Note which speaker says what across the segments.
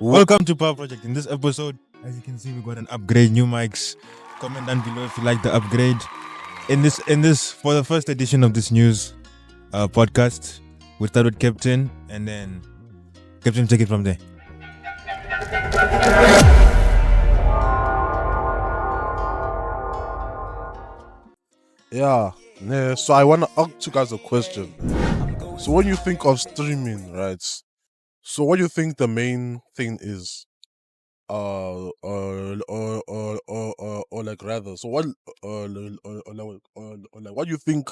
Speaker 1: Welcome to Power Project. In this episode, as you can see, we got an upgrade, new mics. Comment down below if you like the upgrade. In this, for the first edition of this news podcast, we start with Captain, and then Captain take it from there.
Speaker 2: Yeah. So I want to ask you guys a question. So when you think of streaming, right? So what do you think the main thing is? Or like rather. So what? Like what do you think?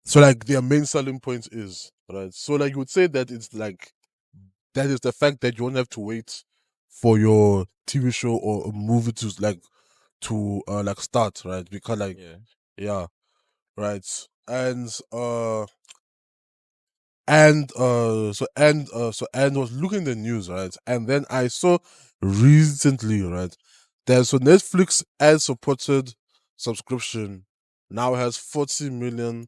Speaker 2: So like their main selling point is, right? So like you would say that it's like that is the fact that you won't have to wait for your TV show or a movie to like start, right? Because like yeah, right. And was looking at the news, right? And then I saw recently, right, that so Netflix ad supported subscription now has 40 million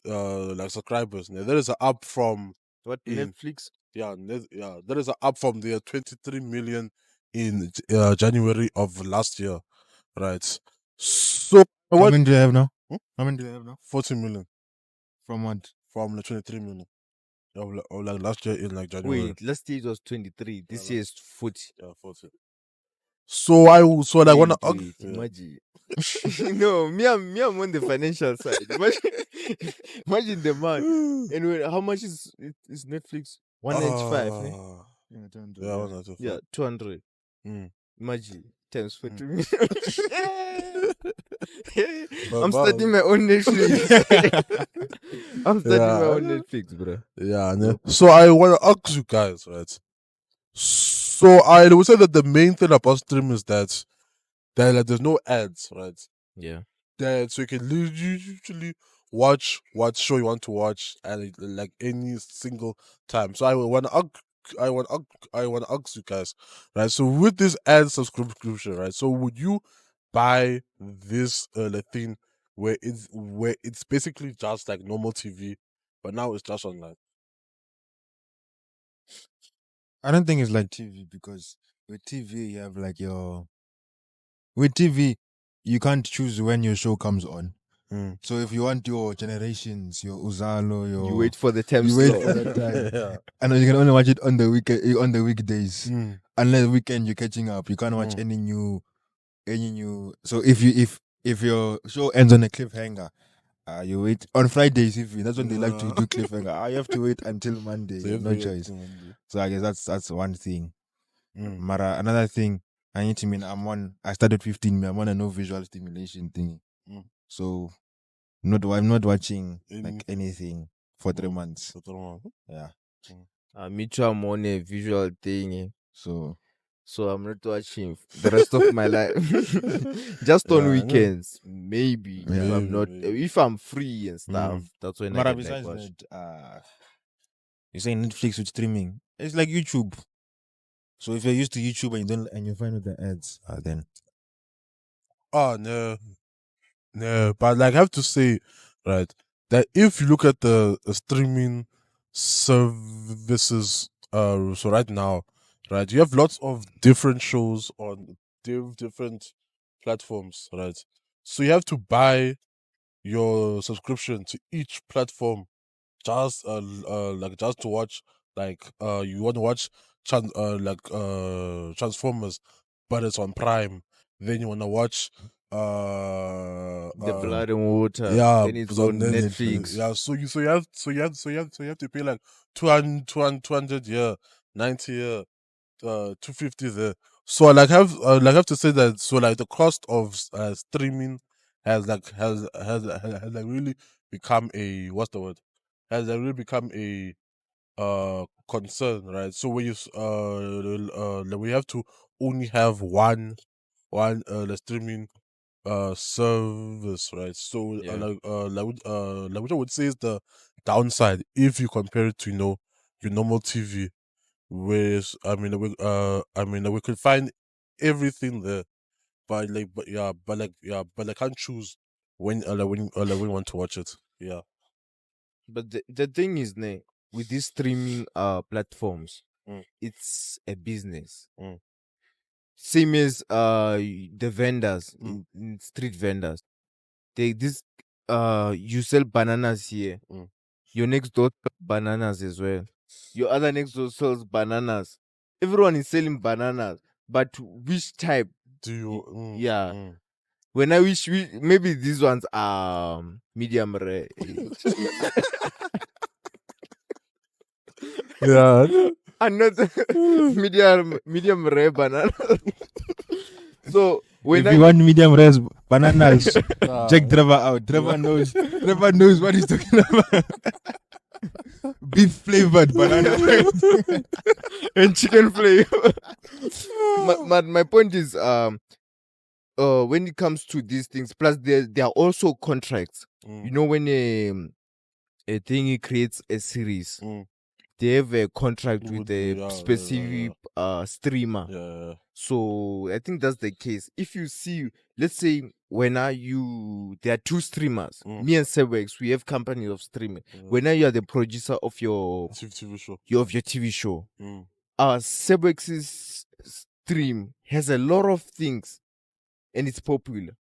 Speaker 2: like subscribers. Now, that is up from
Speaker 3: What
Speaker 2: in
Speaker 3: Netflix?
Speaker 2: that is up from the 23 million in January of last year, right? So
Speaker 1: How
Speaker 2: what?
Speaker 1: many do you have now?
Speaker 2: Hmm?
Speaker 1: How many do you have now?
Speaker 2: 40 million
Speaker 1: From what?
Speaker 2: from the 23 million of like last year in like January.
Speaker 3: Wait, last year it was 23. This year is 40.
Speaker 2: Yeah, 40. So I want to
Speaker 3: Wait, imagine. No, I'm on the financial side. Imagine the man. Anyway, how much is Netflix? 195. Eh?
Speaker 2: Yeah, 195.
Speaker 3: Yeah, 200.
Speaker 2: Mm.
Speaker 3: Imagine times 40 million.
Speaker 2: But
Speaker 3: I'm starting my own Netflix. I'm starting my own Netflix, bro.
Speaker 2: Yeah, so I want to ask you guys, right? So I would say that the main thing about stream is that like, there's no ads, right?
Speaker 3: Yeah.
Speaker 2: That so you can literally watch what show you want to watch and like any single time. So I want to ask you guys, right? So with this ad subscription, right? So would you buy this the thing where it's basically just like normal TV, but now it's just online?
Speaker 1: I don't think it's like TV because with TV you have like with TV you can't choose when your show comes on. So if you want your generations, your Uzalo,
Speaker 3: You wait for the time
Speaker 1: you wait
Speaker 3: slot.
Speaker 1: for that time. And you can only watch it on the weekdays. Unless weekend you're catching up. You can't watch any new. So if your show ends on a cliffhanger, you wait on Fridays. That's when they like to do cliffhanger. You have to wait until Monday.
Speaker 2: So you have
Speaker 1: No
Speaker 2: to wait
Speaker 1: choice.
Speaker 2: till Monday.
Speaker 1: So I guess that's one thing. Mara, another thing I need to mean I started 15. I'm on a no visual stimulation thing. So I'm not watching like anything for 3 months. Yeah.
Speaker 3: Me too, I'm on a visual thing. Eh?
Speaker 1: So
Speaker 3: I'm not watching the rest of my life. Just on weekends, maybe. If I'm free and stuff, that's when
Speaker 1: Mara,
Speaker 3: I can like,
Speaker 1: besides
Speaker 3: watch.
Speaker 1: that, you say Netflix with streaming. It's like YouTube. So if you're used to YouTube and you're fine with the ads, then
Speaker 2: No, but like I have to say, right, that if you look at the streaming services, so right now, right, you have lots of different shows on different platforms, right? So you have to buy your subscription to each platform just like just to watch like you want to watch Transformers, but it's on Prime. Then you want to watch
Speaker 3: The Blood and Water.
Speaker 2: yeah,
Speaker 3: Then it's
Speaker 2: on
Speaker 3: on Netflix.
Speaker 2: Yeah, so you have to pay like 200 yeah, 90 yeah, 250 there. So I have to say that so like the cost of streaming has like really become a what's the word? Has like really become a concern, right? So when like we have to only have one the streaming service, right? So like which I would say is the downside if you compare it to your normal TV. Whereas we could find everything there, but I can't choose when you want to watch it. Yeah.
Speaker 3: But the thing is, with these streaming platforms, it's a business.
Speaker 2: Mm.
Speaker 3: Same as the vendors, in street vendors. You sell bananas here. Your next door sells bananas as well. Your other next door sells bananas. Everyone is selling bananas, but which type?
Speaker 2: Do you?
Speaker 3: Yeah. When I wish maybe these ones are medium rare.
Speaker 2: Yeah.
Speaker 3: And not medium rare banana. So when
Speaker 1: if you want medium rare bananas, check
Speaker 2: Ah.
Speaker 1: Trevor out. Trevor knows. Trevor knows what he's talking about. Beef flavored banana
Speaker 3: and chicken flavor. my point is when it comes to these things, plus there are also contracts. You know, when a thing creates a series, they have a contract with a specific streamer.
Speaker 2: Yeah.
Speaker 3: So I think that's the case. If you see, let's say when there are two streamers, me and Sebworks, we have company of streaming. When you are the producer of your
Speaker 2: TV show,
Speaker 3: of your TV show, Sebworks' stream has a lot of things, and it's popular.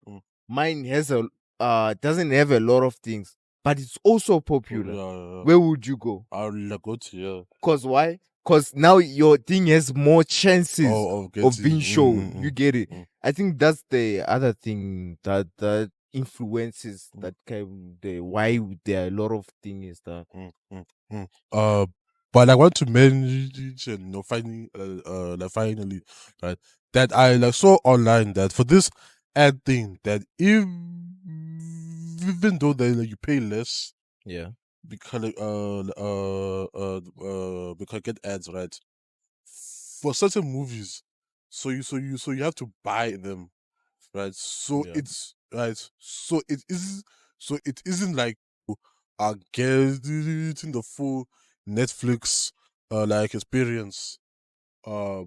Speaker 3: Mine has doesn't have a lot of things, but it's also popular.
Speaker 2: Yeah.
Speaker 3: Where would you go?
Speaker 2: I'll go to yeah.
Speaker 3: Cause why? Cause now your thing has more chances
Speaker 2: of
Speaker 3: being shown. You get it? I think that's the other thing that influences that kind of the why there are a lot of things that.
Speaker 2: But I want to mention, finally, right, that I saw online that for this ad thing, that even though you pay less,
Speaker 3: Yeah,
Speaker 2: because get ads, right, for certain movies, so you have to buy them, right? So it's right. So it isn't like you are getting the full Netflix experience. But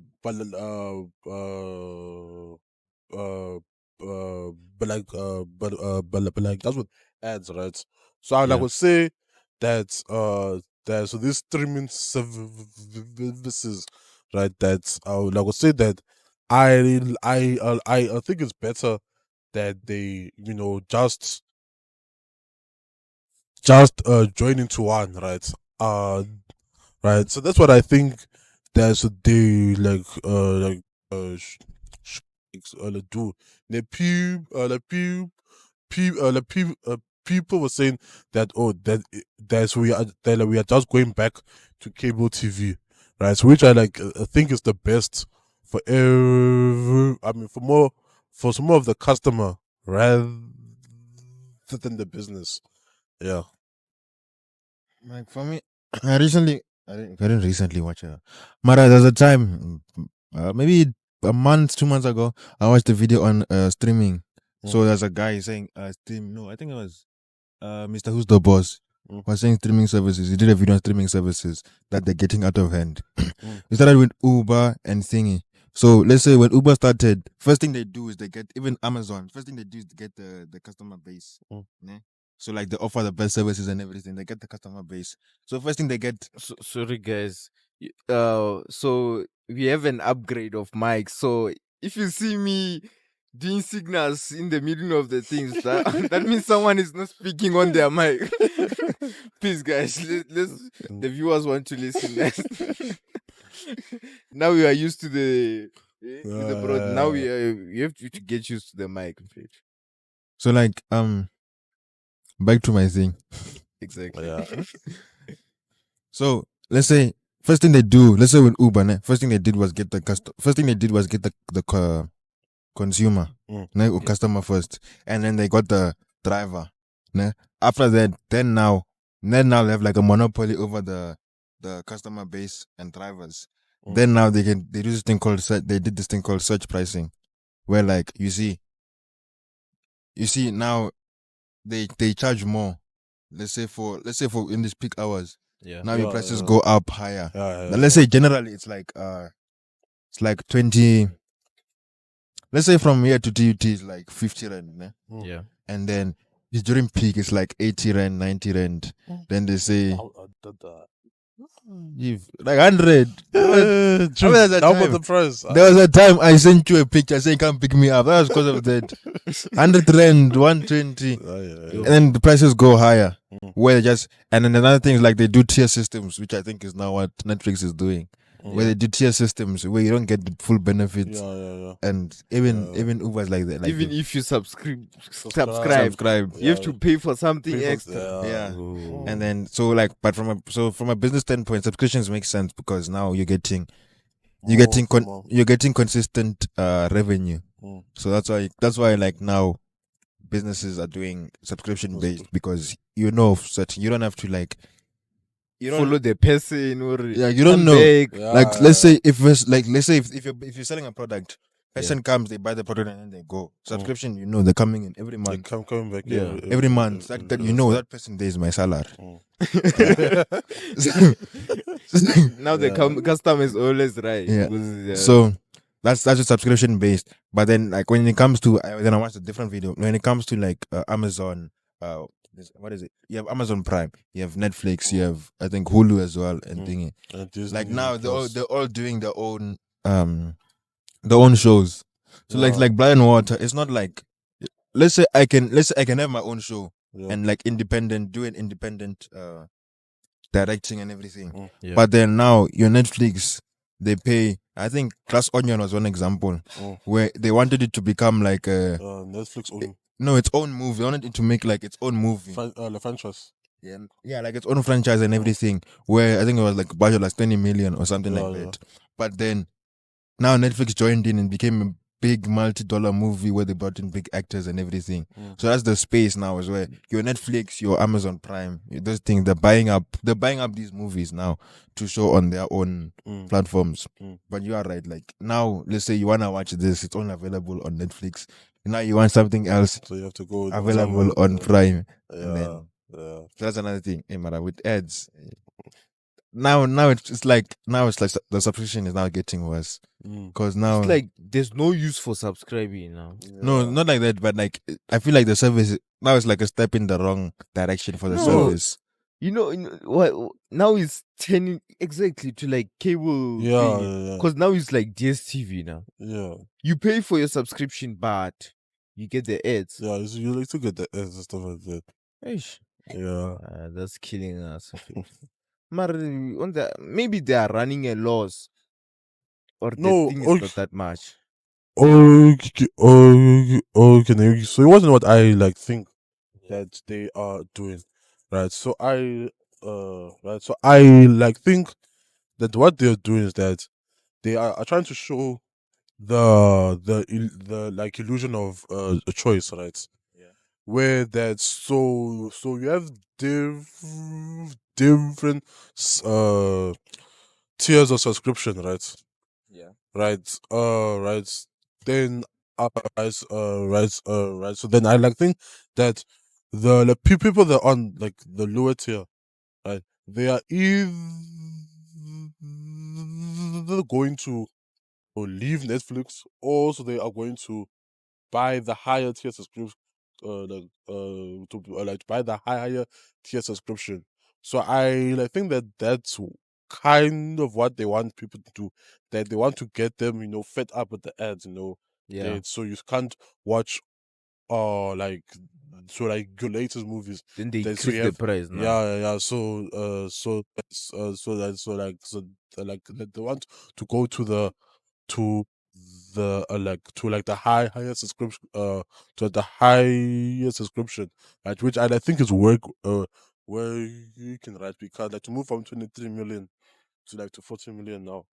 Speaker 2: but like that's what ads, right? So I would say that there's these streaming services, right? That I would say that I think it's better that they join into one, right? Right. So that's what I think. There's a day do the people were saying that we are just going back to cable TV, right? So which I think is the best for for some of the customer rather than the business. Yeah.
Speaker 1: Like for me, I didn't recently watch it. Mara, there's a time, maybe a month, 2 months ago, I watched a video on streaming. So there's a guy saying stream. No, I think it was Mr. Who's the Boss was saying streaming services. He did a video on streaming services that they're getting out of hand. We started with Uber and Thingy. So let's say when Uber started, first thing they do is they get, even Amazon, first thing they do is to get the customer base. Yeah? So like they offer the best services and everything. They get the customer base. So first thing they get.
Speaker 3: sorry guys. So we have an upgrade of mic. So if you see me doing signals in the middle of the things, that means someone is not speaking on their mic. Please, guys, let's the viewers want to listen. Now we are used to the broad. Now you have to get used to the mic.
Speaker 1: So like back to my thing.
Speaker 3: Exactly.
Speaker 2: Yeah.
Speaker 1: So let's say first thing they do, let's say with Uber, first thing they did was get the consumer, or customer first, and then they got the driver. After that, then now they have like a monopoly over the customer base and drivers. Then now they do this thing called surge pricing, where like you see now they charge more. Let's say for in these peak hours. Now your prices go up higher. But let's say generally it's like 20. Let's say from here to TUT is like 50 rand.
Speaker 3: Yeah.
Speaker 1: And then during peak it's like 80 rand, 90 rand. Then they say Like 100.
Speaker 2: Juice,
Speaker 1: there's a
Speaker 2: double
Speaker 1: time.
Speaker 2: the price.
Speaker 1: There was a time I sent you a picture saying come pick me up. That was because of that. 100 rand, 120.
Speaker 2: Yeah.
Speaker 1: And then the prices go higher.
Speaker 2: Mm.
Speaker 1: Where and then another thing is like they do tier systems, which I think is now what Netflix is doing. Where they do tier systems where you don't get the full benefits.
Speaker 2: Yeah.
Speaker 1: And even Uber's like that. Like
Speaker 3: Even if you subscribe,
Speaker 1: subscribe.
Speaker 3: you have to pay for something
Speaker 2: Pay for-
Speaker 3: extra.
Speaker 1: Yeah.
Speaker 3: Oh.
Speaker 1: And then but from a business standpoint, subscriptions make sense because now you're getting consistent revenue.
Speaker 2: Mm.
Speaker 1: So that's why like now businesses are doing subscription based because you don't have to like
Speaker 3: Follow the person or
Speaker 1: you don't
Speaker 3: come
Speaker 1: know.
Speaker 3: back.
Speaker 1: Like let's say if you're selling a product, person comes, they buy the product and then they go. Subscription, they're coming in every month.
Speaker 2: Coming back.
Speaker 1: Every month. That that person there is my salary.
Speaker 3: Now the customer is always right.
Speaker 1: Yeah.
Speaker 3: Because,
Speaker 1: So that's a subscription based. But then like when it comes to then I watched a different video. When it comes to like Amazon, what is it? You have Amazon Prime, you have Netflix, you have I think Hulu as well, and thingy. Like now they're all doing their own shows. So like Blind Water, it's not like let's say I can have my own show and like do an independent directing and everything. But then now your Netflix, they pay. I think Glass Onion was one example where they wanted it to become like a
Speaker 2: Netflix own.
Speaker 1: No, its own movie. They wanted it to make like its own movie.
Speaker 2: The franchise.
Speaker 1: Yeah, like its own franchise and everything. Where I think it was like budget like 20 million or something like that. But then now Netflix joined in and became a big multi-dollar movie where they brought in big actors and everything. So that's the space now is where your Netflix, your Amazon Prime, those things they're buying up these movies now to show on their own platforms. But you are right, like now let's say you wanna watch this, it's only available on Netflix. Now you want something else,
Speaker 2: so you have to go
Speaker 1: available on Prime.
Speaker 2: Yeah.
Speaker 1: So that's another thing. Hey, man, with ads. Now it's like the subscription is now getting worse because now
Speaker 3: it's like there's no use for subscribing now.
Speaker 1: No, not like that, but like I feel like the service now is like a step in the wrong direction for the service.
Speaker 3: You know what? Now it's turning exactly to like cable. Because now it's like DSTV now.
Speaker 2: Yeah.
Speaker 3: You pay for your subscription, but you get the ads.
Speaker 2: Yeah, you like to get the ads and stuff like that.
Speaker 3: Eish.
Speaker 2: Yeah.
Speaker 3: That's killing us. Maybe they are running a loss. Or the thing is not that much.
Speaker 2: Okay. So it wasn't what I like think that they are doing, right? So I like think that what they're doing is that they are trying to show the like illusion of a choice, right? Yeah. Where that's so you have different tiers of subscription, right?
Speaker 3: Yeah.
Speaker 2: Right. Right. Then right. So then I like think that the people that are on like the lower tier, right? They are either going to leave Netflix, or so they are going to buy the higher tier subscription. To buy the higher tier subscription. So I think that that's kind of what they want people to do. That they want to get them, fed up with the ads.
Speaker 3: Yeah.
Speaker 2: So you can't watch, like your latest movies.
Speaker 3: Then they increase the price now.
Speaker 2: Yeah. They want to go to the higher subscription to the higher subscription, right, which I think is where you can, right, because like to move from 23 million to 40 million now,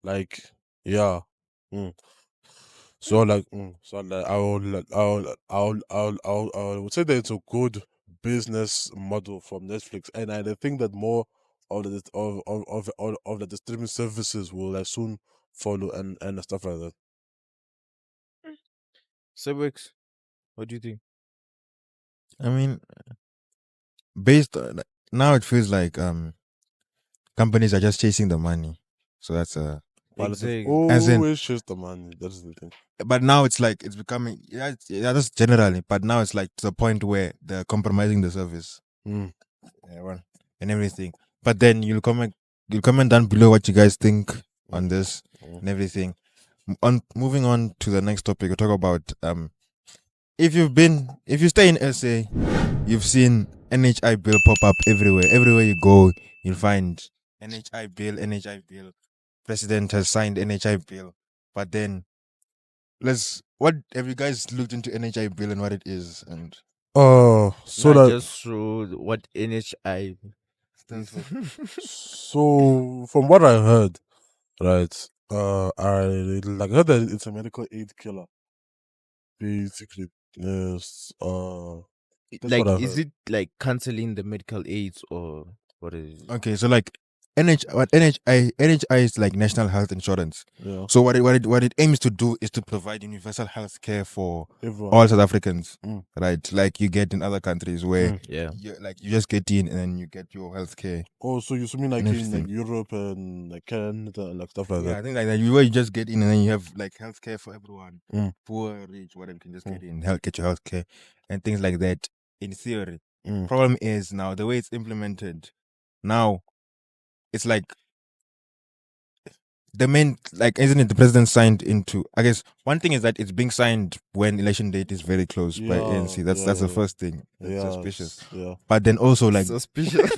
Speaker 2: like, yeah. So like I would say that it's a good business model from Netflix, and I think that more of the streaming services will soon follow and stuff like that.
Speaker 3: Sebworks, what do you think?
Speaker 1: I mean, based on now, it feels like companies are just chasing the money. So that's
Speaker 3: Exactly.
Speaker 2: Always chase the money. That's the thing.
Speaker 1: But now it's like it's becoming that's generally. But now it's like to the point where they're compromising the service. Yeah, well, and everything. But then you'll come You comment down below what you guys think on this and everything. Moving on to the next topic, we'll talk about if you stay in SA, you've seen NHI Bill pop up everywhere. Everywhere you go, you'll find NHI Bill, NHI Bill. President has signed NHI Bill. But then what have you guys looked into NHI Bill and what it is? And
Speaker 2: so
Speaker 3: Nah,
Speaker 2: that
Speaker 3: just show what NHI
Speaker 1: stands for.
Speaker 2: so from what I heard, right? I heard that it's a medical aid killer. Basically, yes. That's
Speaker 3: like,
Speaker 2: what I
Speaker 3: is
Speaker 2: heard.
Speaker 3: it like canceling the medical aids or what is it?
Speaker 1: Okay, so like NHI is like National Health Insurance.
Speaker 2: Yeah,
Speaker 1: So what it aims to do is to provide universal health care for
Speaker 2: everyone.
Speaker 1: all South Africans,
Speaker 2: Mm.
Speaker 1: right? Like you get in other countries where
Speaker 3: Yeah.
Speaker 1: you just get in and then you get your health care.
Speaker 2: Oh, so you mean like in
Speaker 1: Interesting.
Speaker 2: like Europe and like Canada and like stuff like
Speaker 1: Yeah,
Speaker 2: that?
Speaker 1: I think like that. Where you just get in and then you have like health care for everyone,
Speaker 2: Mm.
Speaker 1: poor, rich, whatever. You can just
Speaker 2: Mm.
Speaker 1: get in, get your health care and things like that. In theory,
Speaker 2: Mm.
Speaker 1: problem is now the way it's implemented. Now, it's like the main, like, isn't it the president signed into? I guess one thing is that it's being signed when election date is very close by ANC. That's the first thing. That's suspicious.
Speaker 2: Yeah.
Speaker 1: But then also like
Speaker 3: Suspicious.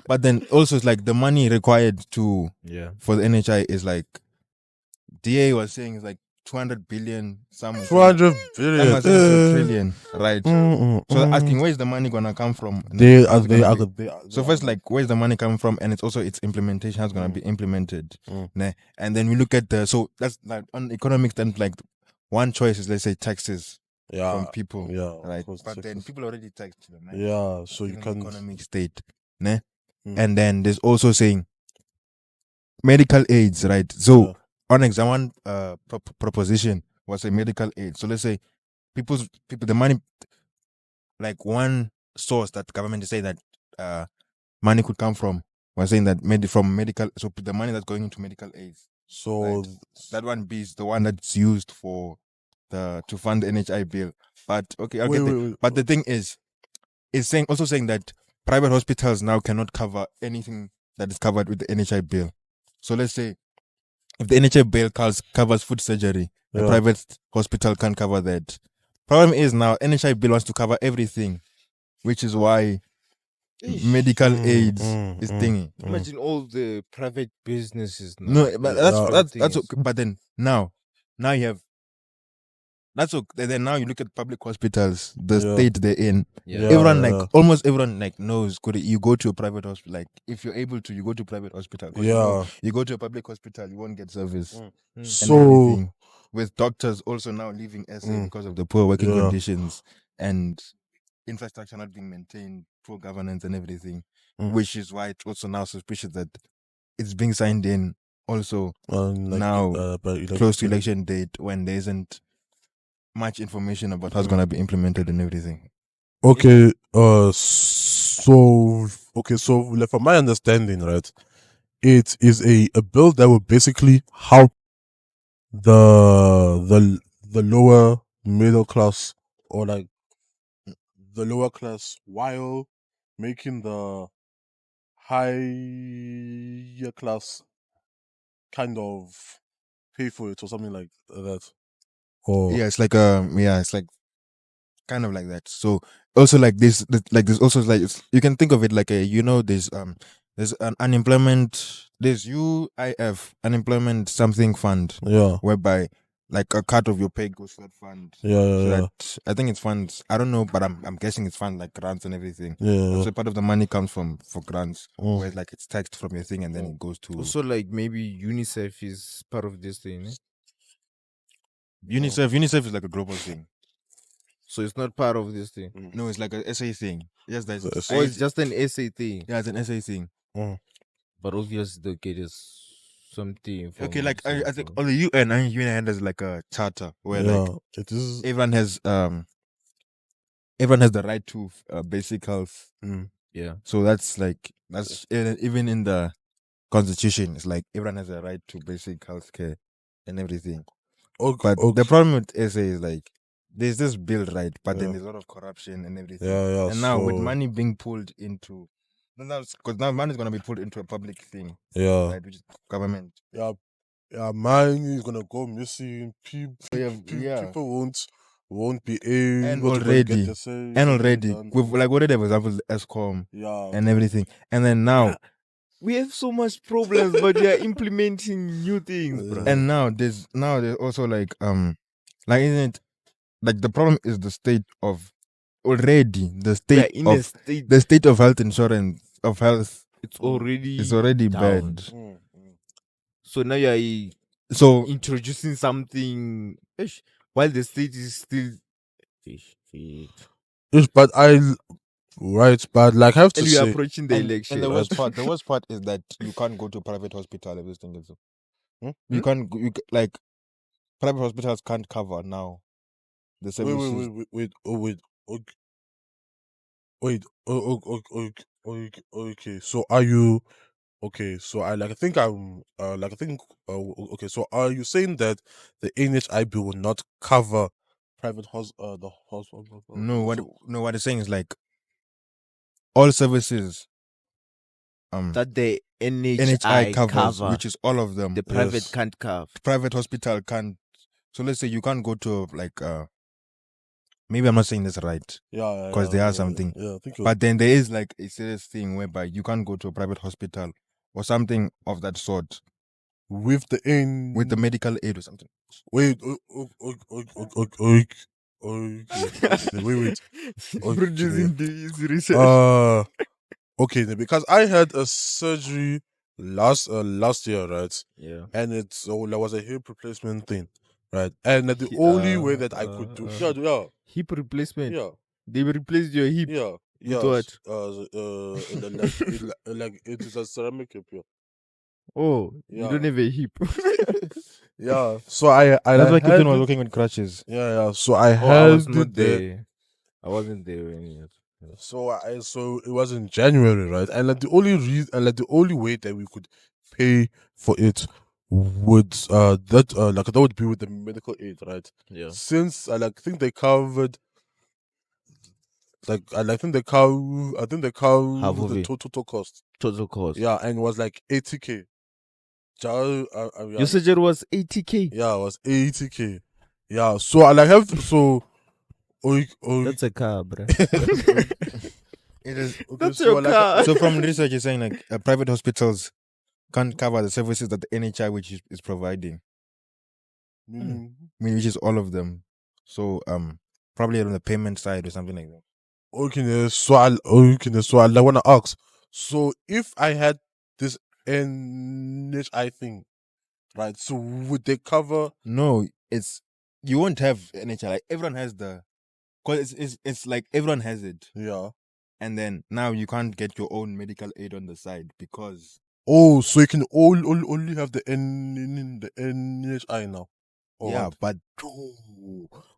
Speaker 1: but then also it's like the money required to for the NHI is like DA was saying is like 200 billion, some
Speaker 2: 200
Speaker 1: some
Speaker 2: billion.
Speaker 1: are saying it's a trillion, right? So
Speaker 2: So
Speaker 1: asking where's the money gonna come from? And
Speaker 2: they
Speaker 1: how's
Speaker 2: are
Speaker 1: it
Speaker 2: they
Speaker 1: gonna
Speaker 2: are
Speaker 1: be-
Speaker 2: they are
Speaker 1: So first, like, where's the money coming from, and it's also its implementation. How's gonna be implemented? Nah. And then we look at so that's like on economic standpoint. Like one choice is, let's say, taxes from people, right? But then people already taxed them, right?
Speaker 2: Yeah, so you
Speaker 1: Given the
Speaker 2: can
Speaker 1: economic state, nah. And then there's also saying medical aids, right? So on exam one proposition was a medical aid. So let's say people the money, like one source that government is saying that money could come from was saying that from medical, so the money that's going into medical aids,
Speaker 2: so
Speaker 1: right? That one B is the one that's used for to fund the NHI bill. But okay, I'll get there.
Speaker 2: wait.
Speaker 1: But the thing is, it's saying that private hospitals now cannot cover anything that is covered with the NHI bill. So let's say if the NHI bill covers foot surgery, the private hospital can't cover that. Problem is now NHI bill wants to cover everything, which is why medical aids is thingy.
Speaker 3: Imagine all the private businesses now.
Speaker 1: No, but that's okay. But then now you have that's okay. Then now you look at public hospitals, the state they're in. Everyone almost everyone like knows. You go to a private hospital, like if you're able to, you go to a private hospital. You go to a public hospital, you won't get service.
Speaker 2: So
Speaker 1: Everything. With doctors also now leaving SA because of the poor working conditions and infrastructure not being maintained, poor governance and everything, which is why it's also now suspicious that it's being signed in also now close to election date when there isn't much information about how it's gonna be implemented and everything.
Speaker 2: Okay, so like, from my understanding, right, it is a bill that will basically help the lower middle class, or like the lower class, while making the higher class kind of pay for it or something like that. Or
Speaker 1: It's like it's like kind of like that. So also like this also like you can think of it like there's an unemployment, there's UIF, unemployment something fund, whereby like a cut of your pay goes to that fund. That, I think it's funds. I don't know, but I'm guessing it's funds like grants and everything. So part of the money comes for grants, where like it's taxed from your thing and then it goes to.
Speaker 3: Also, like maybe UNICEF is part of this thing. Eh?
Speaker 1: UNICEF is like a global thing.
Speaker 3: So it's not part of this thing.
Speaker 1: No, it's like a SA thing. Yes, that's
Speaker 3: it's just an SA thing.
Speaker 1: Yeah, it's an SA thing.
Speaker 3: But obviously, the kid is something.
Speaker 1: Okay, like I think on the UN has like a charter where like
Speaker 2: it is
Speaker 1: everyone has the right to basic health.
Speaker 3: Yeah.
Speaker 1: So that's even in the constitution. It's like everyone has a right to basic health care and everything. But the problem with SA is like there's this bill, right? But then there's a lot of corruption and everything. And now with money being pulled into Because now money is gonna be put into a public thing,
Speaker 2: Yeah.
Speaker 1: right? Which is government.
Speaker 2: Yeah, mine is gonna go missing.
Speaker 1: Yeah.
Speaker 2: People won't be able to go
Speaker 1: already-
Speaker 2: get their say.
Speaker 1: And
Speaker 2: something
Speaker 1: already,
Speaker 2: done.
Speaker 1: we've like already have examples ESCOM
Speaker 2: Yeah,
Speaker 1: and everything, and then now,
Speaker 3: We have so much problems, but we are implementing new things, bro.
Speaker 1: and now there's also like isn't it like the problem is the state of already the
Speaker 3: we are
Speaker 1: state
Speaker 3: in a
Speaker 1: of
Speaker 3: state.
Speaker 1: the state of health insurance of health
Speaker 3: It's already
Speaker 1: is already
Speaker 3: down.
Speaker 1: bad.
Speaker 2: Mm.
Speaker 3: So now you are
Speaker 1: So
Speaker 3: introducing something while the state is still
Speaker 2: Yes, but but like I have to
Speaker 3: and we are
Speaker 2: say,
Speaker 3: approaching the election.
Speaker 1: and the worst part is that you can't go to a private hospital if this thing is.
Speaker 2: Hmm?
Speaker 1: You can't like private hospitals can't cover now the services.
Speaker 2: Okay. So are you? Okay, so I think okay. So are you saying that the NHI bill will not cover private the hospital?
Speaker 1: No, what it's saying is like all services
Speaker 3: that the
Speaker 1: NHI covers,
Speaker 3: cover,
Speaker 1: which is all of them.
Speaker 3: the private
Speaker 2: Yes.
Speaker 3: can't cover.
Speaker 1: Private hospital can't. So let's say you can't go to like maybe I'm not saying this right,
Speaker 2: Yeah,
Speaker 1: 'cause there are something.
Speaker 2: Yeah, I think.
Speaker 1: but then there is like a serious thing whereby you can't go to a private hospital or something of that sort
Speaker 2: with the
Speaker 1: with the medical aid or something.
Speaker 2: wait, okay, wait.
Speaker 3: Producing this research.
Speaker 2: Okay, then, because I had a surgery last year, right?
Speaker 3: Yeah.
Speaker 2: And there was a hip replacement thing, right? And the only way that I could do
Speaker 3: hip replacement.
Speaker 2: yeah
Speaker 3: They will replace your hip.
Speaker 2: yeah
Speaker 3: With what?
Speaker 2: like it is a ceramic hip, yeah.
Speaker 3: Oh, you
Speaker 2: Yeah.
Speaker 3: don't have a hip.
Speaker 2: Yeah, so I
Speaker 1: That's why
Speaker 2: had
Speaker 1: Captain was
Speaker 2: it-
Speaker 1: working with crutches.
Speaker 2: yeah, so I
Speaker 3: I
Speaker 2: had
Speaker 3: was not
Speaker 2: it there.
Speaker 3: there. I wasn't there when it.
Speaker 2: So it was in January, right? And like the only reason, and like the only way that we could pay for it would that would be with the medical aid, right?
Speaker 3: Yeah.
Speaker 2: Since I think they covered, I think they covered
Speaker 3: Half of
Speaker 2: the
Speaker 3: it.
Speaker 2: total cost.
Speaker 3: Total cost.
Speaker 2: Yeah, and it was like 80K.
Speaker 3: Your surgery was 80K.
Speaker 2: Yeah, it was 80K. Yeah, so I like have so.
Speaker 3: That's a car, bro.
Speaker 1: It is.
Speaker 2: Okay,
Speaker 3: That's
Speaker 2: so
Speaker 3: your
Speaker 2: like,
Speaker 3: car.
Speaker 1: So from research, you're saying like private hospitals can't cover the services that the NHI which is providing.
Speaker 2: meaning,
Speaker 1: I mean, which is all of them. So probably on the payment side or something like that.
Speaker 2: okay, so I want to ask. So if I had this NHI thing, right? So would they cover?
Speaker 1: No, it's you won't have NHI. Like everyone has because it's like everyone has it,
Speaker 2: Yeah.
Speaker 1: and then now you can't get your own medical aid on the side because
Speaker 2: Oh, so you can only have the NHI now. Or
Speaker 1: yeah,
Speaker 2: what?
Speaker 1: but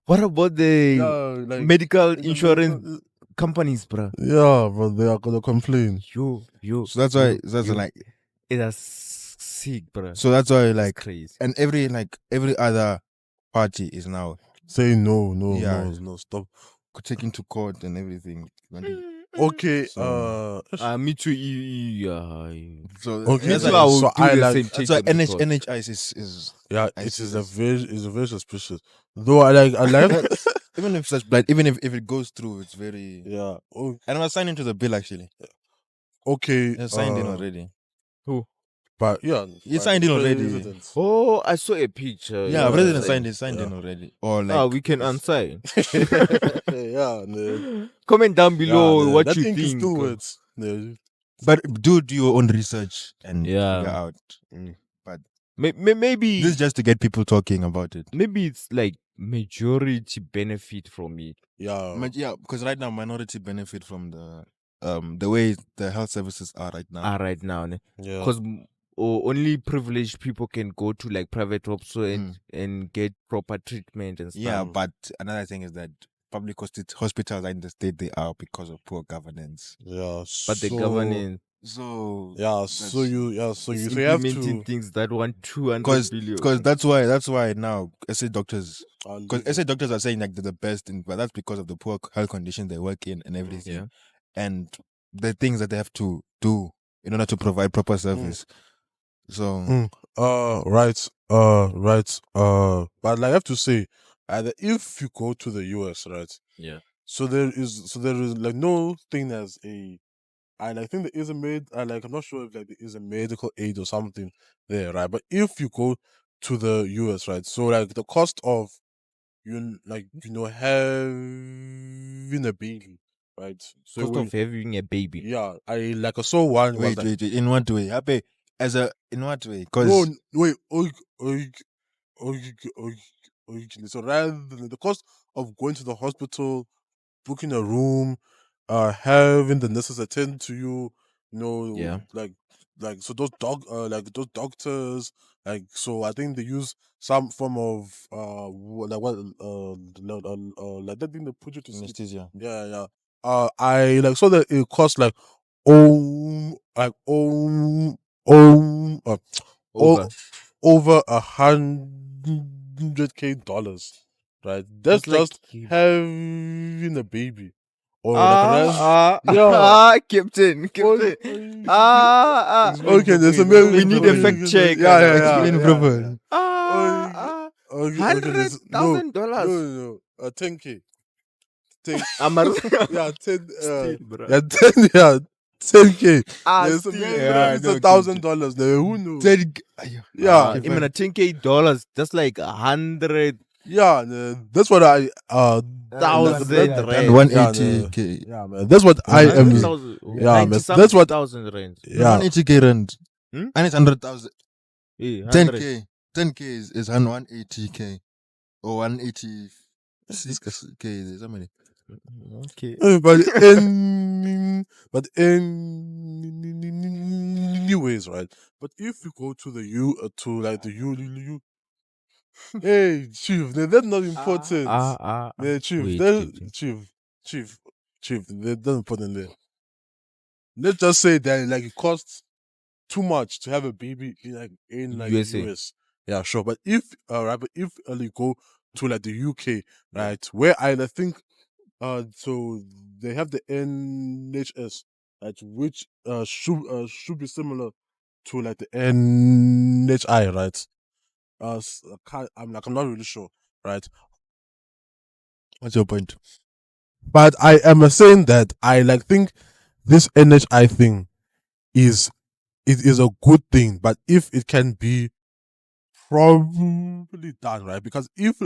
Speaker 3: What about the
Speaker 2: Yeah, like
Speaker 3: medical
Speaker 2: the
Speaker 3: insurance
Speaker 2: medical-
Speaker 3: companies, bro?
Speaker 2: Yeah, but they are gonna complain.
Speaker 3: Yo.
Speaker 1: so that's why
Speaker 3: yo.
Speaker 1: like
Speaker 3: It is sick, bro.
Speaker 1: so that's why
Speaker 3: It's
Speaker 1: like
Speaker 3: crazy.
Speaker 1: and every other party is now
Speaker 2: Say no,
Speaker 1: Yeah.
Speaker 2: no, stop.
Speaker 1: taking to court and everything.
Speaker 2: Okay,
Speaker 1: So-
Speaker 3: Me too. Yeah.
Speaker 1: So
Speaker 2: Okay,
Speaker 3: Me
Speaker 1: that's
Speaker 3: too.
Speaker 1: why,
Speaker 3: I will
Speaker 2: so
Speaker 3: do
Speaker 2: I
Speaker 3: the
Speaker 2: like-
Speaker 3: same.
Speaker 1: that's
Speaker 3: take
Speaker 1: why
Speaker 3: them to court.
Speaker 1: NHI is
Speaker 2: yeah,
Speaker 1: I
Speaker 2: it
Speaker 1: see
Speaker 2: is
Speaker 1: this.
Speaker 2: very suspicious. Though I like
Speaker 1: even if such like even if it goes through, it's very.
Speaker 2: yeah.
Speaker 1: And I was signed into the bill actually.
Speaker 2: Okay.
Speaker 1: I signed in already.
Speaker 2: But yeah,
Speaker 1: You
Speaker 2: by
Speaker 1: signed in already.
Speaker 2: president.
Speaker 3: Oh, I saw a picture.
Speaker 1: Yeah,
Speaker 2: Yeah,
Speaker 1: president
Speaker 2: yeah,
Speaker 1: signed
Speaker 2: yeah.
Speaker 1: in already. Or like
Speaker 3: we can unsign.
Speaker 2: Yeah, no.
Speaker 3: Comment down below
Speaker 2: Yeah,
Speaker 3: what
Speaker 2: that
Speaker 3: you
Speaker 2: thing is
Speaker 3: think.
Speaker 2: still words. No.
Speaker 1: But do your own research and
Speaker 3: Yeah.
Speaker 1: figure out.
Speaker 3: Maybe
Speaker 1: This is just to get people talking about it.
Speaker 3: maybe it's like majority benefit from it.
Speaker 2: Yeah.
Speaker 1: Yeah, because right now minority benefit from the way the health services are right now.
Speaker 3: Right now,
Speaker 2: Yeah.
Speaker 3: because only privileged people can go to like private hospitals and get proper treatment and stuff.
Speaker 1: Yeah, but another thing is that public hospitals are in the state they are because of poor governance.
Speaker 2: Yeah.
Speaker 3: But the governance
Speaker 1: So
Speaker 2: Yeah,
Speaker 1: that's-
Speaker 2: so you
Speaker 3: is
Speaker 2: have
Speaker 3: implementing
Speaker 2: to
Speaker 3: things that want 200 billion.
Speaker 1: because that's why now SA doctors because
Speaker 2: leave
Speaker 1: SA
Speaker 2: it.
Speaker 1: doctors are saying like they're the best but that's because of the poor health conditions they work in and everything.
Speaker 3: Yeah.
Speaker 1: And the things that they have to do in order to provide proper service. So
Speaker 2: Right. But like, I have to say, that if you go to the US, right?
Speaker 3: Yeah.
Speaker 2: So there is like no thing as a, and I think there is a I'm not sure if like there is a medical aid or something there, right? But if you go to the US, right? So like the cost of having a baby, right? So
Speaker 3: Cost of having a baby.
Speaker 2: yeah, I like I saw one was
Speaker 1: wait,
Speaker 2: like
Speaker 1: wait, wait. In what way? Happy in what way?
Speaker 2: no,
Speaker 1: Because
Speaker 2: wait, originally. So rather than the cost of going to the hospital, booking a room, having the nurses attend to you,
Speaker 3: Yeah.
Speaker 2: like so those doctors, like, so I think they use some form of like what like that thing they put you to sleep.
Speaker 1: anesthesia.
Speaker 2: Yeah. I like saw that it cost like oh like
Speaker 3: Over.
Speaker 2: over $100K, right? That's
Speaker 3: That's like
Speaker 2: just having a baby, or like
Speaker 3: Captain.
Speaker 2: Oh,
Speaker 1: Explain
Speaker 2: okay, there's a
Speaker 1: properly.
Speaker 3: We need a fact check.
Speaker 1: Explain properly.
Speaker 2: Okay, there's no,
Speaker 3: $100,000.
Speaker 2: 10K, yeah, 10,
Speaker 3: Still, bro.
Speaker 2: yeah, 10, yeah, 10K. There's
Speaker 3: Still,
Speaker 1: Yeah,
Speaker 2: it's
Speaker 1: no,
Speaker 2: $1,000 there. Who knows? Yeah,
Speaker 1: okay,
Speaker 3: even a $10K, that's like 100,000
Speaker 2: yeah, that's what I
Speaker 3: rand.
Speaker 1: 180K.
Speaker 2: yeah, man. That's what I am.
Speaker 3: 100,000.
Speaker 2: Yeah, man.
Speaker 3: 90
Speaker 2: That's what.
Speaker 3: thousand rand.
Speaker 2: Yeah,
Speaker 1: 180K rand.
Speaker 3: Hmm?
Speaker 1: And it's 100,000.
Speaker 3: 100.
Speaker 1: 10K. 10K is 180K. Or 186K. There's so many.
Speaker 3: Okay.
Speaker 2: but anyways, right? But if you go to the to like the hey, chief, that's not important. Yeah, chief,
Speaker 3: Wait,
Speaker 2: that
Speaker 3: Captain.
Speaker 2: chief, that's not important there. Let's just say that like it costs too much to have a baby in like
Speaker 3: USA.
Speaker 2: US. Yeah, sure. But if you go to like the UK, right, where I think so they have the NHS, right, which should be similar to like the NHI, right? I'm not really sure, right?
Speaker 1: What's your point?
Speaker 2: But I am saying that I think this NHI thing is it is a good thing, but if it can be probably done right, because if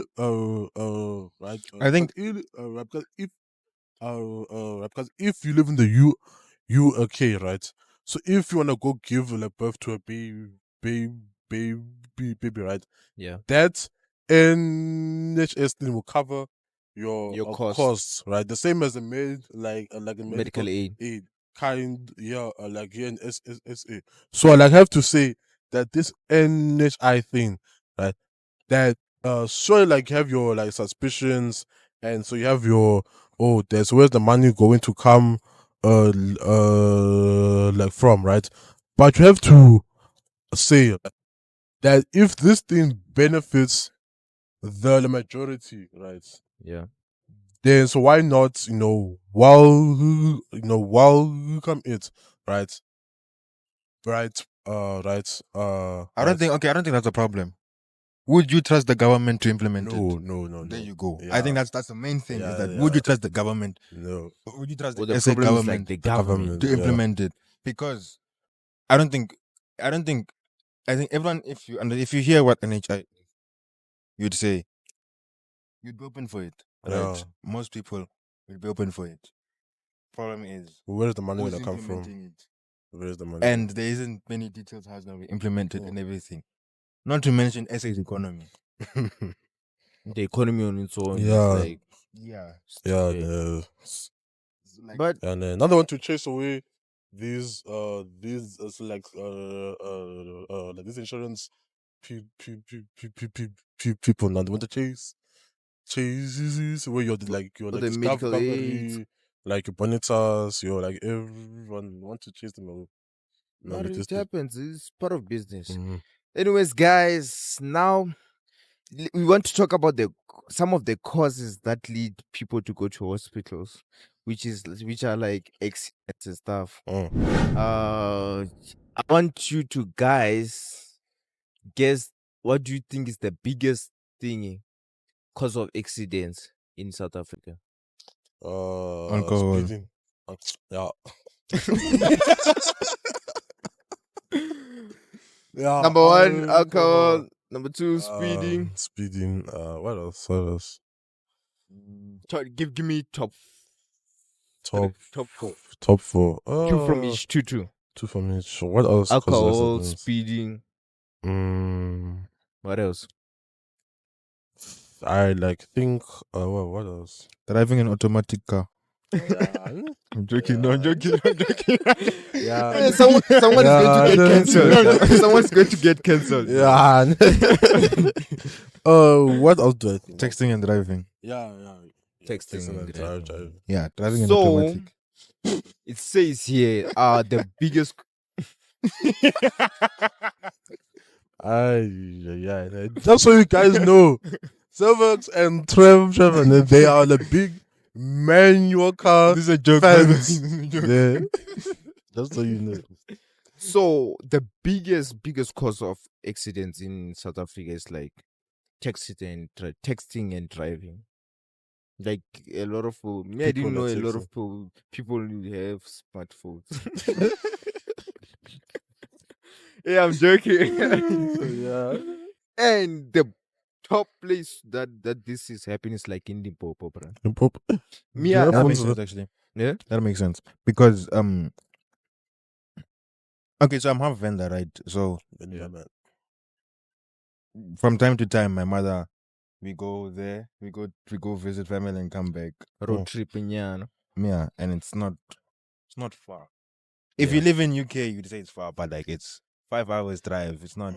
Speaker 2: right,
Speaker 1: I think
Speaker 2: because if you live in the UK, right, so if you want to go give like birth to a baby, right,
Speaker 3: Yeah.
Speaker 2: that NHS thing will cover your
Speaker 3: Your
Speaker 2: costs, right? The same as a like a
Speaker 3: Medical aid.
Speaker 2: kind, yeah, like here in SSA. So I have to say that this NHI thing, right? That sure, like you have your like suspicions, and so you have your there's where's the money going to come like from, right? But you have to say that if this thing benefits the majority, right?
Speaker 3: Yeah.
Speaker 2: Then so why not, welcome it, right? Right, right,
Speaker 1: I don't think that's a problem. Would you trust the government to implement it?
Speaker 2: no.
Speaker 1: There you go.
Speaker 2: Yeah.
Speaker 1: I think that's the main thing.
Speaker 2: Yeah,
Speaker 1: is that
Speaker 2: yeah.
Speaker 1: would you trust the government?
Speaker 2: No.
Speaker 1: Or would you trust
Speaker 3: Well,
Speaker 1: the
Speaker 3: the
Speaker 1: SA
Speaker 3: problem is like
Speaker 1: government
Speaker 3: the government.
Speaker 1: to implement it? Because I think everyone, if you hear what NHI, you'd say you'd be open for it, right?
Speaker 2: Yeah.
Speaker 1: Most people will be open for it. Problem is,
Speaker 2: Where's the money
Speaker 1: who's
Speaker 2: gonna come from?
Speaker 1: implementing it?
Speaker 2: Where's the money?
Speaker 1: And there isn't many details how it's gonna be implemented and everything. Not to mention SA's economy.
Speaker 3: The economy on its own
Speaker 2: Yeah.
Speaker 3: is like
Speaker 1: Yeah.
Speaker 2: Yeah.
Speaker 3: but
Speaker 2: And another one to chase away these like these insurance people now they want to chase where you're like
Speaker 3: the
Speaker 2: this
Speaker 3: medical aids.
Speaker 2: company, like your bonitas, you're like everyone want to chase them away. No,
Speaker 3: But
Speaker 2: with
Speaker 3: it
Speaker 2: this thing.
Speaker 3: happens. It's part of business.
Speaker 2: Mhm.
Speaker 3: Anyways, guys, now we want to talk about some of the causes that lead people to go to hospitals. which are like accidents and stuff.
Speaker 2: Oh.
Speaker 3: I want you to guys guess what do you think is the biggest thing cause of accidents in South Africa?
Speaker 1: Alcohol.
Speaker 2: Speeding. Yeah. Yeah.
Speaker 3: Number one, alcohol. Number two, speeding.
Speaker 2: Speeding. What else? What else?
Speaker 3: Give me top
Speaker 2: Top
Speaker 3: four.
Speaker 2: Top four.
Speaker 3: Two from each. Two.
Speaker 2: Two from each. What else? causes
Speaker 3: Alcohol,
Speaker 2: accidents?
Speaker 3: speeding. What else?
Speaker 2: I think. What else?
Speaker 1: Driving an automatic car.
Speaker 2: Yeah.
Speaker 1: I'm joking. No, I'm joking. I'm joking.
Speaker 2: Yeah.
Speaker 3: Someone's going to get
Speaker 2: Yeah.
Speaker 3: cancelled. Someone's going to get cancelled.
Speaker 2: Yeah. What else do I think?
Speaker 1: Texting and driving.
Speaker 2: Yeah.
Speaker 3: Texting and
Speaker 2: driving.
Speaker 1: Yeah, driving an
Speaker 3: So
Speaker 1: automatic.
Speaker 3: it says here the biggest.
Speaker 2: Yeah. Just so you guys know, Sebworks and Trevor, they are the big manual car
Speaker 1: This is a joke.
Speaker 2: fans.
Speaker 1: This is a joke.
Speaker 2: Yeah. Just so you know.
Speaker 3: So the biggest cause of accidents in South Africa is like texting and driving. Like a lot of I didn't know a lot of people have smartphones. Yeah, I'm joking.
Speaker 2: Yeah.
Speaker 3: And the top place that this is happening is like in Limpopo, bro.
Speaker 2: Yeah,
Speaker 1: That makes sense, actually.
Speaker 3: Yeah.
Speaker 1: That makes sense because okay, so I'm half vendor, right? So
Speaker 2: Yeah, man.
Speaker 1: from time to time, my mother, we go there, we go visit family and come back.
Speaker 3: Road trip in Yan.
Speaker 1: Yeah, and it's not far. If you live in UK, you'd say it's far, but like it's 5 hours drive. It's not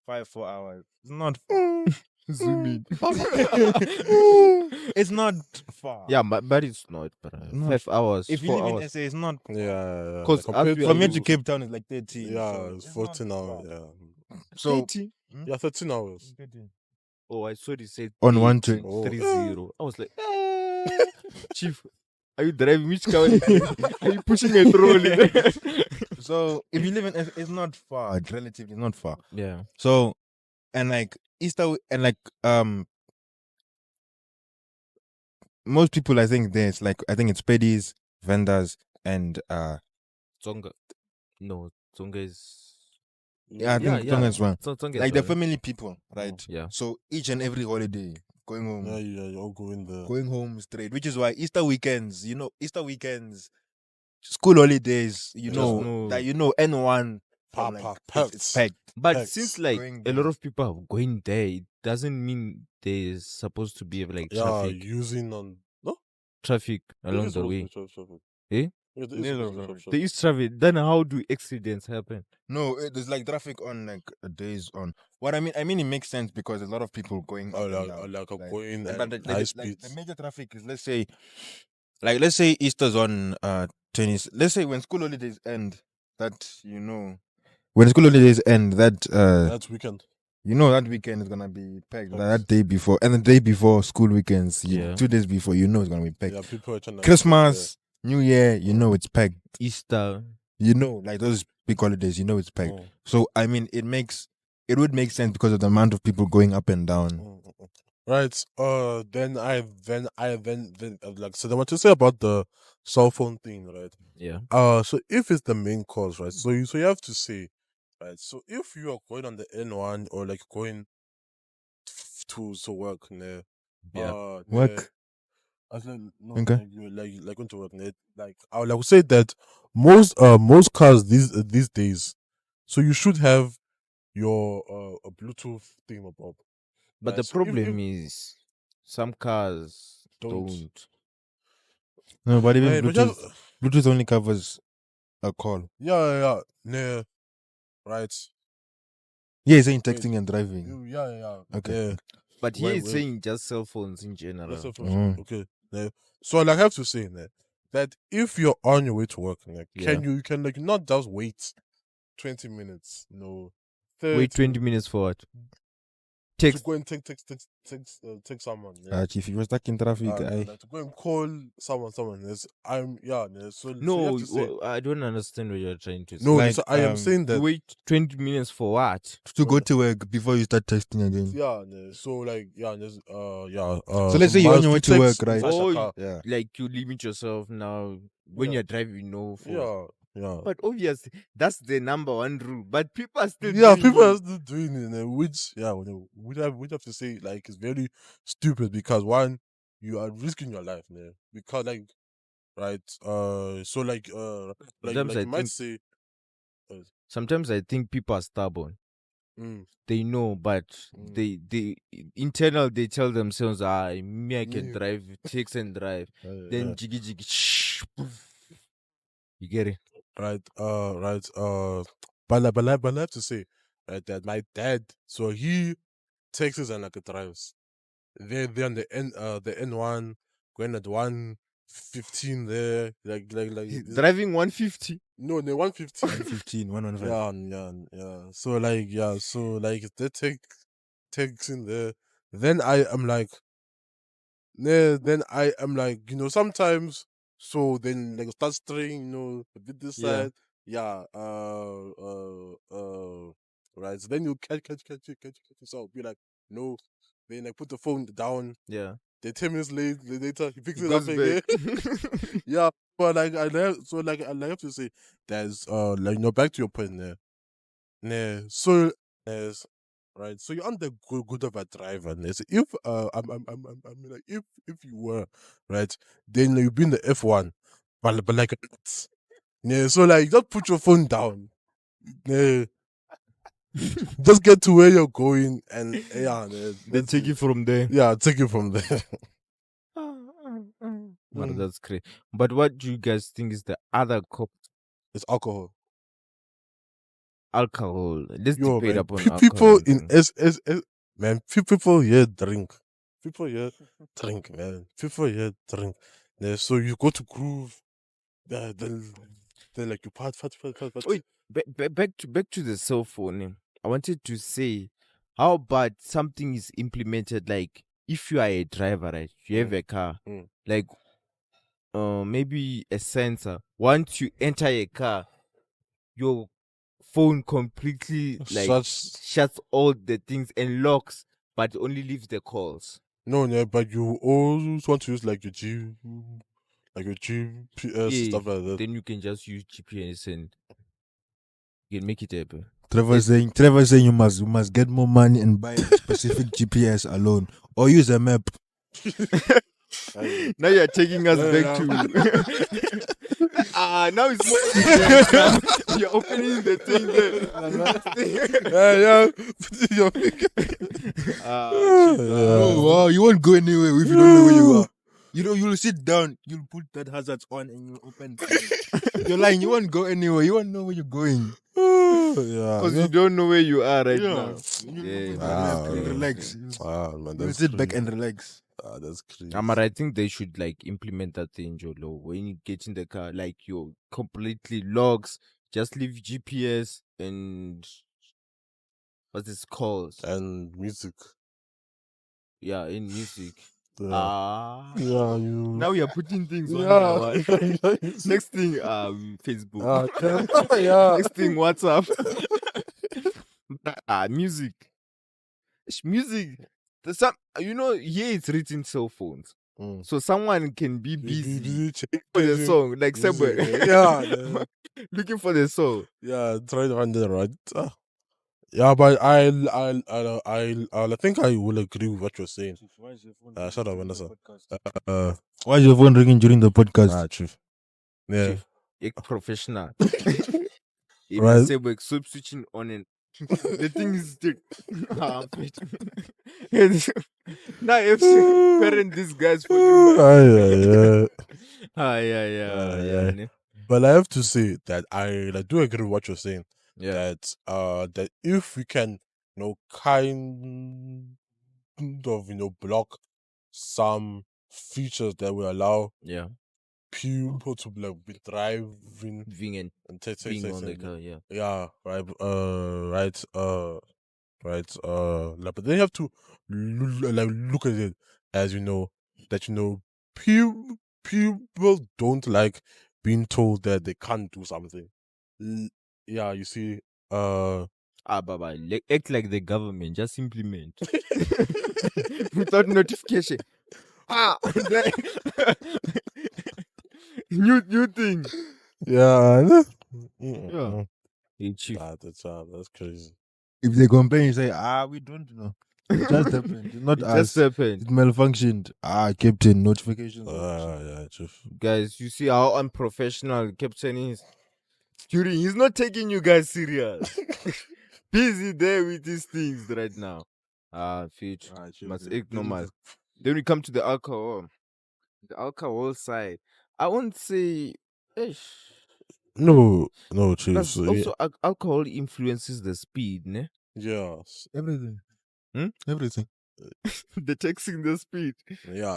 Speaker 1: 4 hours. It's not far.
Speaker 3: Zoom in.
Speaker 1: It's not far.
Speaker 3: Yeah, but it's not, bro.
Speaker 1: No.
Speaker 3: 5 hours.
Speaker 1: If you
Speaker 3: 4
Speaker 1: live
Speaker 3: hours.
Speaker 1: in SA, it's not.
Speaker 2: Yeah.
Speaker 3: 'Cause
Speaker 2: compared
Speaker 1: From here
Speaker 2: to-
Speaker 1: to Cape Town is like 13.
Speaker 2: Yeah,
Speaker 1: so
Speaker 2: it's
Speaker 1: not
Speaker 2: 14
Speaker 1: far.
Speaker 2: hours. Yeah.
Speaker 1: So
Speaker 3: 30?
Speaker 2: Yeah, 13 hours.
Speaker 3: Oh, I saw they said
Speaker 1: On one train.
Speaker 3: 30. I was like, Chief, are you driving which car? Are you pushing a trolley?
Speaker 1: So if you live in SA, it's not far. It's relatively not far.
Speaker 3: Yeah.
Speaker 1: So and like Easter and like most people I think there's like I think it's pedis, vendors, and
Speaker 3: Zonga. No, Zonga is.
Speaker 1: yeah, I think Tonga as well.
Speaker 3: Zonga
Speaker 1: Like the family people, right?
Speaker 3: Yeah.
Speaker 1: So each and every holiday going home.
Speaker 2: Yeah, you all go in there.
Speaker 1: Going home straight, which is why Easter weekends, school holidays, that N1 from, like, it's packed.
Speaker 3: But
Speaker 2: Facts.
Speaker 3: since like
Speaker 1: Going
Speaker 3: a lot
Speaker 1: there.
Speaker 3: of people are going there, it doesn't mean there's supposed to be like traffic
Speaker 2: using on
Speaker 3: along the way. Eh?
Speaker 2: Yeah, there
Speaker 1: Yeah,
Speaker 2: is
Speaker 1: no,
Speaker 2: traffic.
Speaker 3: There is traffic. Then how do accidents happen?
Speaker 1: No, there's like traffic on like days on. What I mean, it makes sense because a lot of people going.
Speaker 2: Oh,
Speaker 1: up and down.
Speaker 2: like going
Speaker 1: but
Speaker 2: at
Speaker 1: the,
Speaker 2: high
Speaker 1: like,
Speaker 2: speeds.
Speaker 1: the major traffic is let's say Easter's on 20. Let's say when school holidays end, when school holidays end,
Speaker 2: That's weekend.
Speaker 1: that weekend is gonna be packed.
Speaker 2: Packed.
Speaker 1: That day before, and the day before school weekends,
Speaker 3: Yeah.
Speaker 1: 2 days before, it's gonna be packed.
Speaker 2: Yeah, people are trying to
Speaker 1: Christmas, New Year, it's packed.
Speaker 3: Easter.
Speaker 1: Like those big holidays, it's packed.
Speaker 2: Oh.
Speaker 1: So I mean, it would make sense because of the amount of people going up and down.
Speaker 2: Right. Then I like so. Then what to say about the cell phone thing, right?
Speaker 3: Yeah.
Speaker 2: So if it's the main cause, right? So you have to say, right? So if you are going on the N1 or like going to work, ne,
Speaker 3: Yeah.
Speaker 1: Work.
Speaker 2: I said no,
Speaker 1: Okay.
Speaker 2: like going to work, ne, like I would say that most cars these days, so you should have your a Bluetooth thing above.
Speaker 3: But
Speaker 2: Right,
Speaker 3: the
Speaker 2: so if-
Speaker 3: problem is some cars
Speaker 2: Don't.
Speaker 3: don't.
Speaker 1: No, but even
Speaker 2: Right, but
Speaker 1: Bluetooth only covers a call.
Speaker 2: yeah, nah, right.
Speaker 1: Yeah, he's saying
Speaker 2: Wait.
Speaker 1: texting and driving.
Speaker 2: Yeah.
Speaker 1: Okay.
Speaker 2: Yeah.
Speaker 3: But he
Speaker 2: Wait,
Speaker 3: is
Speaker 2: wait.
Speaker 3: saying just cell phones in general.
Speaker 2: That's the
Speaker 1: Mm.
Speaker 2: first. Okay. Yeah. So like, I have to say that if you're on your way to work, you can like not just wait 20 minutes, no. 30,
Speaker 3: Wait 20 minutes for what?
Speaker 2: to
Speaker 3: Text.
Speaker 2: go and take someone. Yeah.
Speaker 1: Chief, if you're stuck in traffic,
Speaker 2: Like to go and call someone. So you
Speaker 3: No,
Speaker 2: have to say
Speaker 3: I don't understand what you're trying to say.
Speaker 2: no.
Speaker 1: like,
Speaker 2: So I am saying
Speaker 3: You
Speaker 2: that
Speaker 3: wait 20 minutes for what?
Speaker 1: to go to work before you start texting again.
Speaker 2: So like
Speaker 1: So let's say you're on your way to work, right?
Speaker 3: Oh,
Speaker 1: Yeah.
Speaker 3: like you limit yourself now when
Speaker 2: Yeah.
Speaker 3: you're driving, for.
Speaker 2: Yeah.
Speaker 3: But obviously, that's the number one rule. But people are still
Speaker 2: Yeah,
Speaker 3: doing
Speaker 2: people are
Speaker 3: it.
Speaker 2: still doing it, which we have to say like it's very stupid because one, you are risking your life, because like right, so like
Speaker 3: Sometimes I
Speaker 2: you might
Speaker 3: think
Speaker 2: say,
Speaker 3: sometimes I think people are stubborn.
Speaker 2: mm,
Speaker 3: They know, but they internal they tell themselves, me I can
Speaker 2: Me.
Speaker 3: drive, takes and drive. Then
Speaker 2: yeah.
Speaker 3: jiggy jiggy, shh, poof. You get it?
Speaker 2: Right, but I have to say, right, that my dad, so he takes and like drives. They're on the N1, going at 115 there, like
Speaker 3: He's
Speaker 2: this-
Speaker 3: driving 150.
Speaker 2: no, the 115.
Speaker 1: 115, 115.
Speaker 2: Yeah. So like they takes in there. Then I am like, then I am like, sometimes. So then like start straying, a bit this
Speaker 3: Yeah.
Speaker 2: side, yeah, right. So then you catch yourself, be like, no. Then like put the phone down.
Speaker 3: Yeah.
Speaker 2: Then 10 minutes later, he picks
Speaker 3: He
Speaker 2: it up
Speaker 3: goes
Speaker 2: again.
Speaker 3: back.
Speaker 2: Yeah, but like I have to say, there's like back to your point there. Yeah, so yes, right. So you're on the good of a driver. So if I mean like if you were right, then you've been the F1, but like yeah. So like just put your phone down. Yeah, just get to where you're going, and
Speaker 3: Then
Speaker 2: that's
Speaker 3: take it from there.
Speaker 2: yeah, take it from there.
Speaker 3: But
Speaker 2: Mm.
Speaker 3: that's great. But what do you guys think is the other
Speaker 2: It's alcohol.
Speaker 3: alcohol? Let's
Speaker 2: Yo,
Speaker 3: debate
Speaker 2: man,
Speaker 3: upon alcohol.
Speaker 2: people
Speaker 3: and
Speaker 2: in
Speaker 3: thing.
Speaker 2: SSS, man, people here drink. People here drink, man. People here drink. Yeah, so you go to groove, then like you part.
Speaker 3: Wait, back to the cell phone. I wanted to say, how about something is implemented like if you are a driver, right? You have a car, like maybe a sensor. Once you enter a car, your phone completely like shuts all the things and locks, but only leaves the calls.
Speaker 2: No, yeah, but you always want to use like your GPS stuff like that.
Speaker 3: Then you can just use GPS and you can make it happen.
Speaker 1: Trevor saying you must get more money and buy a specific GPS alone or use a map.
Speaker 3: Now you're taking us back to now it's more you're opening the thing
Speaker 2: Yeah, put in your finger.
Speaker 1: Oh, wow, you won't go anywhere if you don't know where you are. You'll sit down, you'll put that hazards on and you'll open. You're lying, you won't go anywhere, you won't know where you're going.
Speaker 3: because you don't know where you are right now.
Speaker 1: And relax.
Speaker 2: Man,
Speaker 1: You
Speaker 2: that's
Speaker 1: sit back
Speaker 2: crazy.
Speaker 1: and relax.
Speaker 2: That's crazy.
Speaker 3: But I think they should like implement that thing, Jolo. When you get in the car, like you completely logs, just leave GPS and what's this called?
Speaker 2: And music.
Speaker 3: Yeah, in music.
Speaker 2: Yeah,
Speaker 3: Now we are putting things one
Speaker 2: Yeah.
Speaker 3: by one. Next thing, Facebook.
Speaker 2: Yeah.
Speaker 3: Next thing, WhatsApp. Music. Music. There's some, here it's written cell phones. So someone can be busy for the song, like Sebworks.
Speaker 2: Yeah.
Speaker 3: Looking for the song.
Speaker 2: Yeah, try to find the right. Yeah, but I think I will agree with what you're saying. Shut up, Vanessa.
Speaker 1: Why is your phone ringing during the podcast?
Speaker 2: Truth. Yeah.
Speaker 3: Chief, professional. In
Speaker 2: Right.
Speaker 3: the Sebworks, switching on and the thing is still. Now if parent these guys for you. Yeah.
Speaker 2: But I have to say that I do agree with what you're saying.
Speaker 3: Yeah.
Speaker 2: That if we can, kind of, block some features that will allow people to be driving
Speaker 3: Being
Speaker 2: and
Speaker 3: being on the car, yeah.
Speaker 2: yeah, right, right. right? But then you have to look at it as that people don't like being told that they can't do something. Yeah, you see,
Speaker 3: Baba, act like the government. Just implement without notification. New thing.
Speaker 2: yeah,
Speaker 3: Yeah. Hey, chief.
Speaker 2: that's crazy.
Speaker 1: If they complain, you say, we don't know. It just happened. It's not
Speaker 3: It
Speaker 1: us.
Speaker 3: just happened.
Speaker 1: It malfunctioned. Captain, notifications.
Speaker 2: Yeah, chief.
Speaker 3: Guys, you see how unprofessional Captain is. During, he's not taking you guys serious. Busy there with these things right now. Future
Speaker 2: Chief,
Speaker 3: must
Speaker 2: yeah.
Speaker 3: act normal. Then we come to the alcohol. The alcohol side. I won't say. Ish.
Speaker 2: No, chief.
Speaker 3: Plus,
Speaker 2: So,
Speaker 3: also alcohol influences the speed, ne?
Speaker 2: yes.
Speaker 1: Everything.
Speaker 3: Hmm?
Speaker 1: Everything.
Speaker 3: The texting the speed.
Speaker 2: Yeah,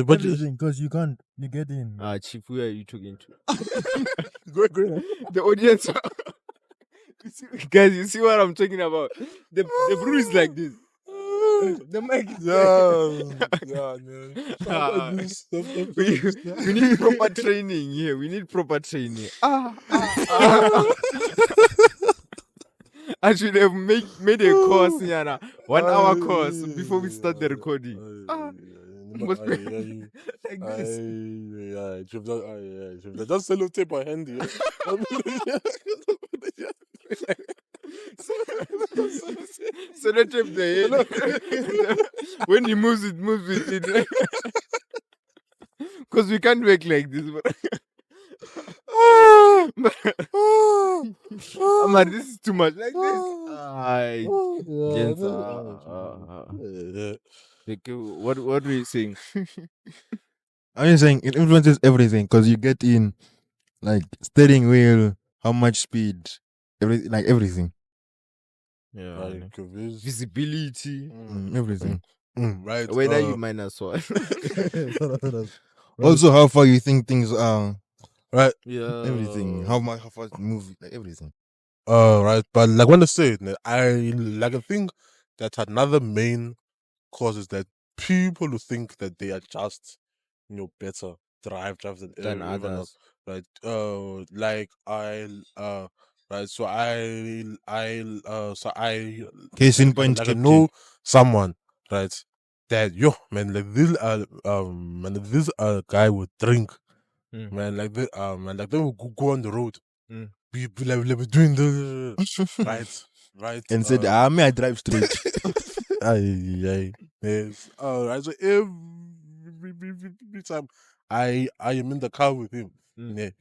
Speaker 2: but
Speaker 1: Everything, because you can't. You get in.
Speaker 3: Chief, who are you talking to?
Speaker 2: go.
Speaker 3: The audience. Guys, you see what I'm talking about? The brew is like this. The mic is
Speaker 2: man.
Speaker 3: Ah,
Speaker 2: This
Speaker 3: we need proper training here. We need proper training. I should have made a course, Yana. 1 hour course before we start the recording. Must be like this.
Speaker 2: Just sellotape my handy.
Speaker 3: So don't tap the head. When he moves with it. Because we can't work like this. Man, this is too much. Like this. Gents, what were you saying?
Speaker 1: I'm just saying it influences everything because you get in like steering wheel, how much speed, everything.
Speaker 3: Yeah.
Speaker 2: Like
Speaker 3: Visibility.
Speaker 1: Everything.
Speaker 2: right.
Speaker 3: Whether you minus one.
Speaker 1: Also, how far you think things are.
Speaker 2: Right.
Speaker 3: Yeah.
Speaker 1: Everything. How fast you move, like everything.
Speaker 2: Right. But like when I say it, I think that another main cause is that people who think that they are just better drive than
Speaker 3: Than
Speaker 2: everyone else.
Speaker 3: others.
Speaker 2: Right. Like right. So
Speaker 1: Case in point,
Speaker 2: I
Speaker 1: Captain.
Speaker 2: know someone, right, that man, like this guy would drink, man, like this man, like they would go on the road, be like doing the right,
Speaker 1: And said, may I drive straight?
Speaker 2: yes, right. So every time I am in the car with him, man,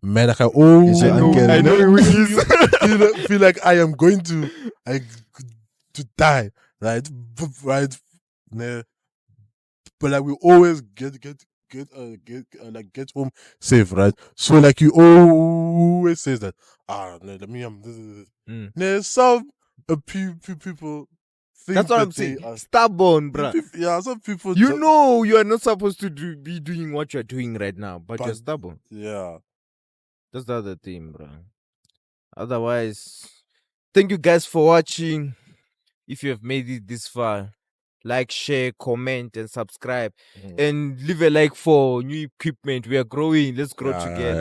Speaker 2: man, like
Speaker 1: It's your uncle.
Speaker 3: I know who it is.
Speaker 2: feel like I am going to die, right? Right, nah. But like we always get home safe, right? So like you always says that no, let me Nah, some people think
Speaker 3: That's what
Speaker 2: that
Speaker 3: I'm saying. Stubborn, bruh.
Speaker 2: Yeah, some people
Speaker 3: You know you are not supposed to be doing what you're doing right now, but you're
Speaker 2: But-
Speaker 3: stubborn.
Speaker 2: Yeah.
Speaker 3: That's the other thing, bro. Otherwise, thank you guys for watching. If you have made it this far, like, share, comment, and subscribe. And leave a like for new equipment. We are growing. Let's grow together.